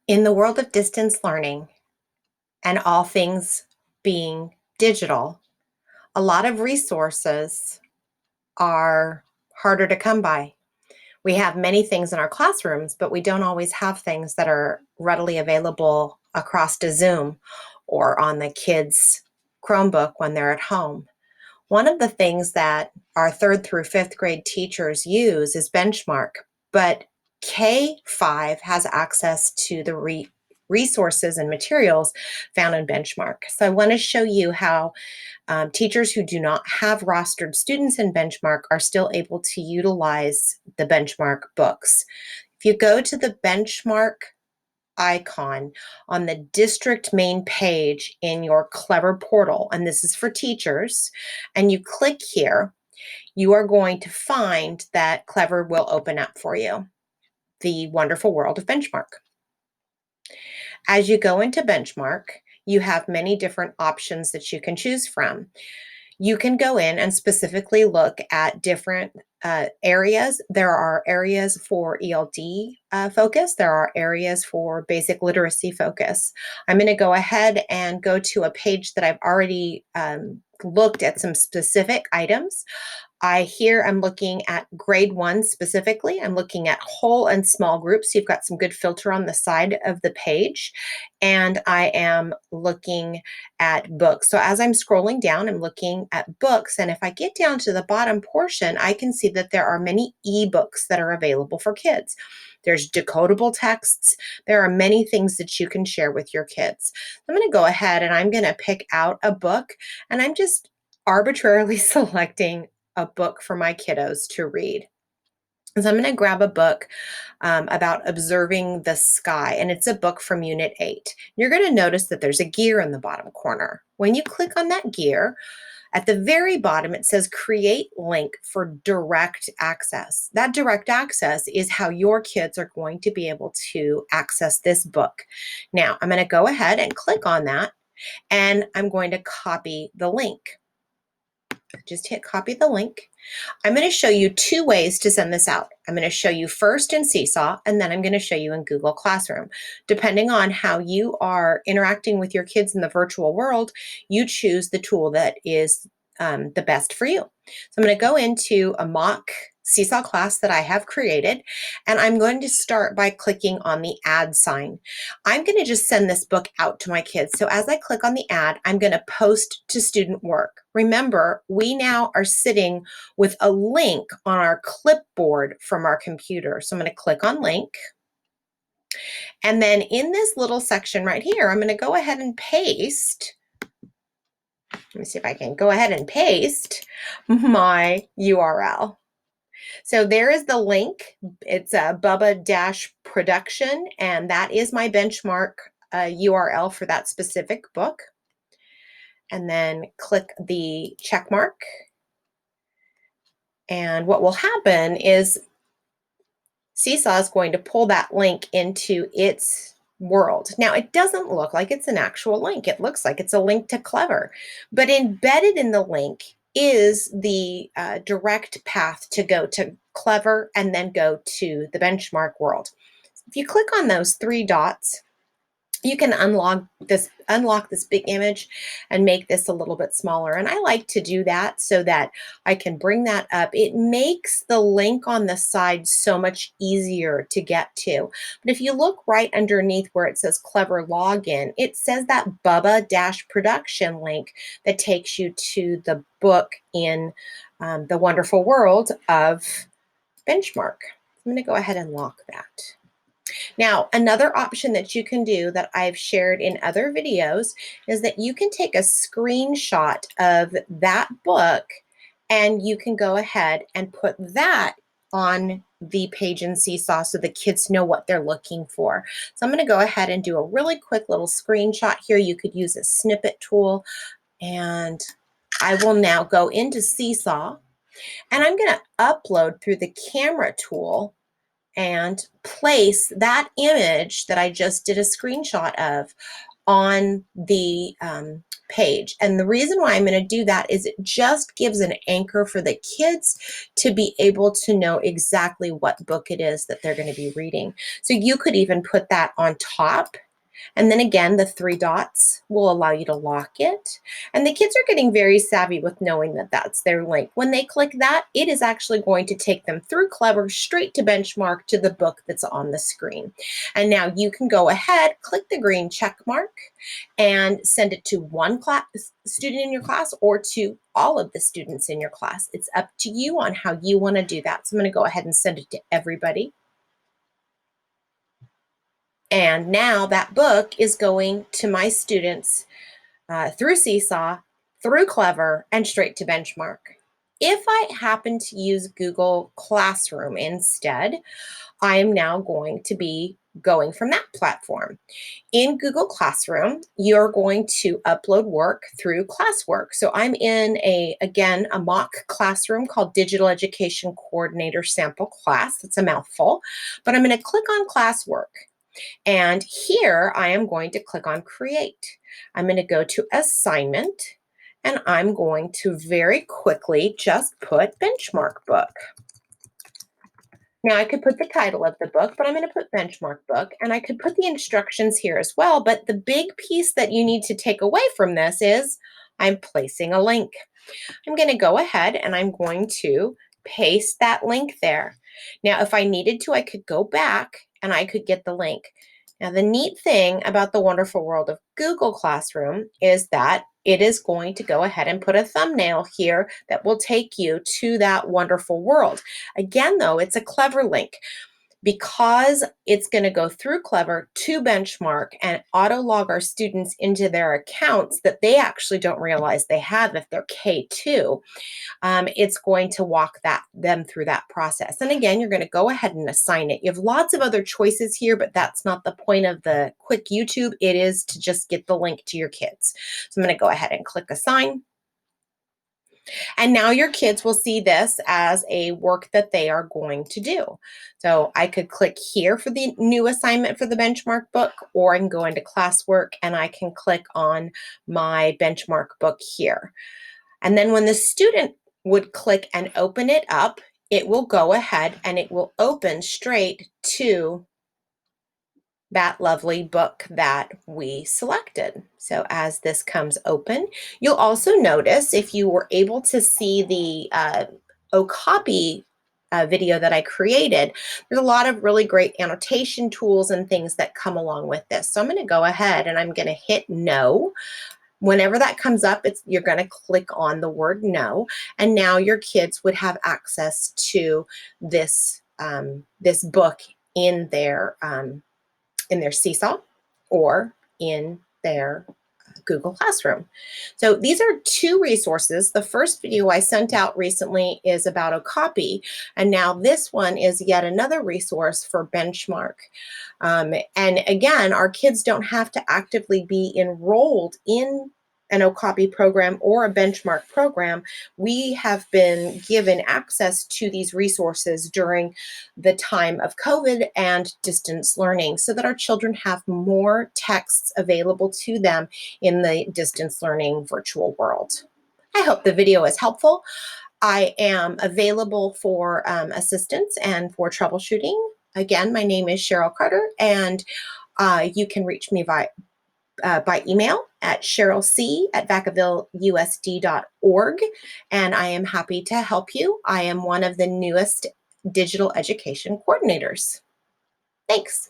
In the world of distance learning and all things being digital, a lot of resources are harder to come by. We have many things in our classrooms, but we don't always have things that are readily available across to Zoom or on the kids' Chromebook when they're at home. One of the things that our third through fifth grade teachers use is Benchmark, but K-5 has access to the resources and materials found in Benchmark. So I want to show you how teachers who do not have rostered students in Benchmark are still able to utilize the Benchmark books. If you go to the Benchmark icon on the district main page in your Clever portal, and this is for teachers, and you click here, you are going to find that Clever will open up for you, the wonderful world of Benchmark. As you go into Benchmark, you have many different options that you can choose from. You can go in and specifically look at different areas. There are areas for ELD focus. There are areas for basic literacy focus. I'm going to go ahead and go to a page that I've already looked at some specific items. I'm looking at grade 1 specifically. I'm looking at whole and small groups. You've got some good filter on the side of the page. And I am looking at books. So as I'm scrolling down, I'm looking at books. And if I get down to the bottom portion, I can see that there are many ebooks that are available for kids. There's decodable texts. There are many things that you can share with your kids. I'm going to go ahead and I'm going to pick out a book, and I'm just arbitrarily selecting a book for my kiddos to read. So I'm going to grab a book about observing the sky, and it's a book from Unit 8. You're going to notice that there's a gear in the bottom corner. When you click on that gear, at the very bottom, it says create link for direct access. That direct access is how your kids are going to be able to access this book. Now, I'm going to go ahead and click on that, and I'm going to copy the link. Just hit copy the link. I'm going to show you two ways to send this out. I'm going to show you first in Seesaw, and then I'm going to show you in Google Classroom. Depending on how you are interacting with your kids in the virtual world, you choose the tool that is the best for you. So I'm going to go into a mock Seesaw class that I have created, and I'm going to start by clicking on the add sign. I'm going to just send this book out to my kids. So as I click on the add, I'm going to post to student work. Remember, we now are sitting with a link on our clipboard from our computer. So I'm going to click on link. And then in this little section right here, I'm going to go ahead and paste. Let me see if I can go ahead and paste my URL. So there is the link. It's a Bubba-Production, and that is my Benchmark URL for that specific book. And then click the check mark. And what will happen is Seesaw is going to pull that link into its world. Now, it doesn't look like it's an actual link. It looks like it's a link to Clever, but embedded in the link is the direct path to go to Clever and then go to the Benchmark world. If you click on those three dots, you can unlock this big image and make this a little bit smaller. And I like to do that so that I can bring that up. It makes the link on the side so much easier to get to. But if you look right underneath where it says Clever Login, it says that Bubba-Production link that takes you to the book in the wonderful world of Benchmark. I'm going to go ahead and lock that. Now, another option that you can do that I've shared in other videos is that you can take a screenshot of that book and you can go ahead and put that on the page in Seesaw so the kids know what they're looking for. So I'm going to go ahead and do a really quick little screenshot here. You could use a snippet tool, and I will now go into Seesaw, and I'm going to upload through the camera tool and place that image that I just did a screenshot of on the page. And the reason why I'm going to do that is it just gives an anchor for the kids to be able to know exactly what book it is that they're going to be reading. So you could even put that on top. And then again, the 3 dots will allow you to lock it. And the kids are getting very savvy with knowing that that's their link. When they click that, it is actually going to take them through Clever straight to Benchmark to the book that's on the screen. And now you can go ahead, click the green check mark, and send it to one student in your class or to all of the students in your class. It's up to you on how you want to do that. So I'm going to go ahead and send it to everybody. And now that book is going to my students through Seesaw, through Clever, and straight to Benchmark. If I happen to use Google Classroom instead, I am now going to be going from that platform. In Google Classroom, you're going to upload work through classwork. So I'm in again, a mock classroom called Digital Education Coordinator Sample Class. That's a mouthful, but I'm going to click on classwork. And here I am going to click on create. I'm going to go to assignment and I'm going to very quickly just put benchmark book. Now I could put the title of the book, but I'm going to put benchmark book, and I could put the instructions here as well. But the big piece that you need to take away from this is I'm placing a link. I'm going to go ahead and I'm going to paste that link there. Now, if I needed to, I could go back and I could get the link. Now, the neat thing about the wonderful world of Google Classroom is that it is going to go ahead and put a thumbnail here that will take you to that wonderful world. Again, though, it's a Clever link. Because it's going to go through Clever to Benchmark and auto log our students into their accounts that they actually don't realize they have if they're K2, it's going to walk them through that process. And again, you're going to go ahead and assign it. You have lots of other choices here, but that's not the point of the quick YouTube. It is to just get the link to your kids. So I'm going to go ahead and click assign. And now your kids will see this as a work that they are going to do. So I could click here for the new assignment for the benchmark book, or I can go into classwork and I can click on my benchmark book here. And then when the student would click and open it up, it will go ahead and it will open straight to that lovely book that we selected. So as this comes open, you'll also notice, if you were able to see the Okapi video that I created, there's a lot of really great annotation tools and things that come along with this. So I'm going to go ahead and I'm going to hit no. Whenever that comes up, you're going to click on the word no, and now your kids would have access to this this book in their Seesaw or in their Google Classroom. So these are 2 resources. The first video I sent out recently is about Okapi, and now this one is yet another resource for Benchmark. And again, our kids don't have to actively be enrolled in an Okapi program or a benchmark program. We have been given access to these resources during the time of COVID and distance learning so that our children have more texts available to them in the distance learning virtual world. I hope the video is helpful. I am available for assistance and for troubleshooting. Again, my name is Cheryl Carter, and you can reach me by email at cherylc@vacavilleusd.org, and I am happy to help you. I am one of the newest digital education coordinators. Thanks.